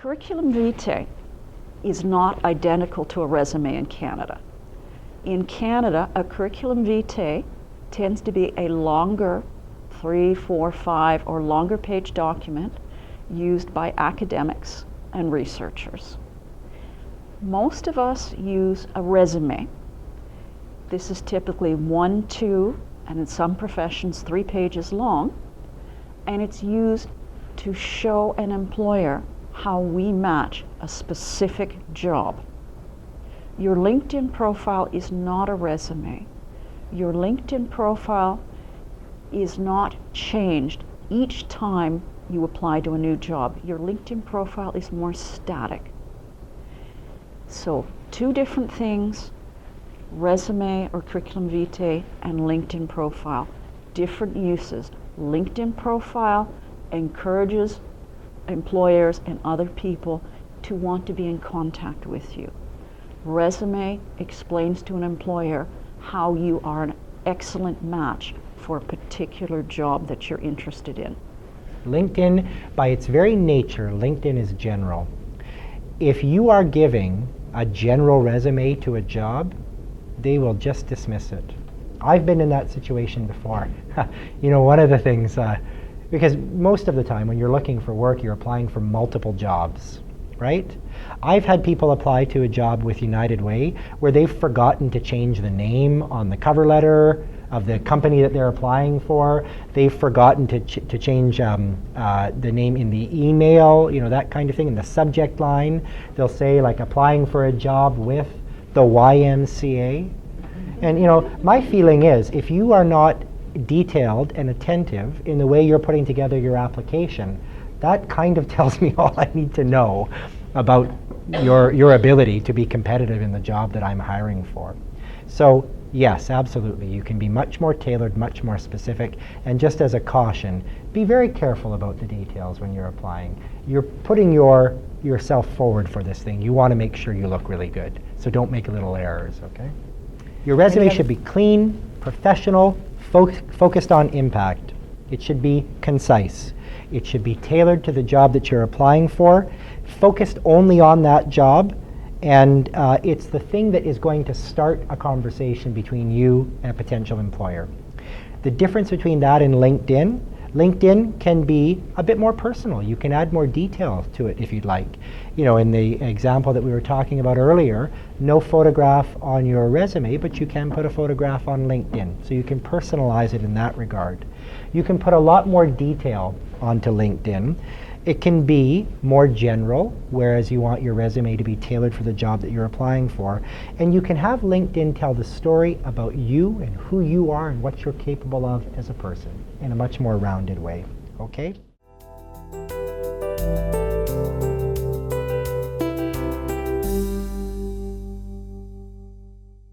curriculum vitae is not identical to a resume in Canada. In Canada, a curriculum vitae tends to be a longer 3, 4, 5 or longer page document used by academics and researchers. Most of us use a resume. This is typically 1, 2, and in some professions 3 pages long, and it's used to show an employer how we match a specific job. Your LinkedIn profile is not a resume. Your LinkedIn profile is not changed each time you apply to a new job. Your LinkedIn profile is more static. So 2 different things, resume or curriculum vitae and LinkedIn profile, different uses. LinkedIn profile encourages employers and other people to want to be in contact with you. Resume explains to an employer how you are an excellent match for a particular job that you're interested in. LinkedIn, by its very nature, LinkedIn is general. If you are giving a general resume to a job, they will just dismiss it. I've been in that situation before. You know, one of the things, because most of the time when you're looking for work, you're applying for multiple jobs, right? I've had people apply to a job with United Way where they've forgotten to change the name on the cover letter of the company that they're applying for. They've forgotten to change the name in the email, you know, that kind of thing. In the subject line, they'll say like applying for a job with the YMCA. And you know, my feeling is if you are not detailed and attentive in the way you're putting together your application, that kind of tells me all I need to know about your ability to be competitive in the job that I'm hiring for. So yes, absolutely, you can be much more tailored, much more specific, and just as a caution, be very careful about the details when you're applying. You're putting yourself forward for this thing. You want to make sure you look really good, so don't make little errors, okay? Your resume should be clean, professional, focused on impact. It should be concise. It should be tailored to the job that you're applying for, focused only on that job, and it's the thing that is going to start a conversation between you and a potential employer. The difference between that and LinkedIn can be a bit more personal. You can add more detail to it if you'd like. You know, in the example that we were talking about earlier, no photograph on your resume, but you can put a photograph on LinkedIn. So you can personalize it in that regard. You can put a lot more detail onto LinkedIn. It can be more general, whereas you want your resume to be tailored for the job that you're applying for. And you can have LinkedIn tell the story about you and who you are and what you're capable of as a person in a much more rounded way. Okay?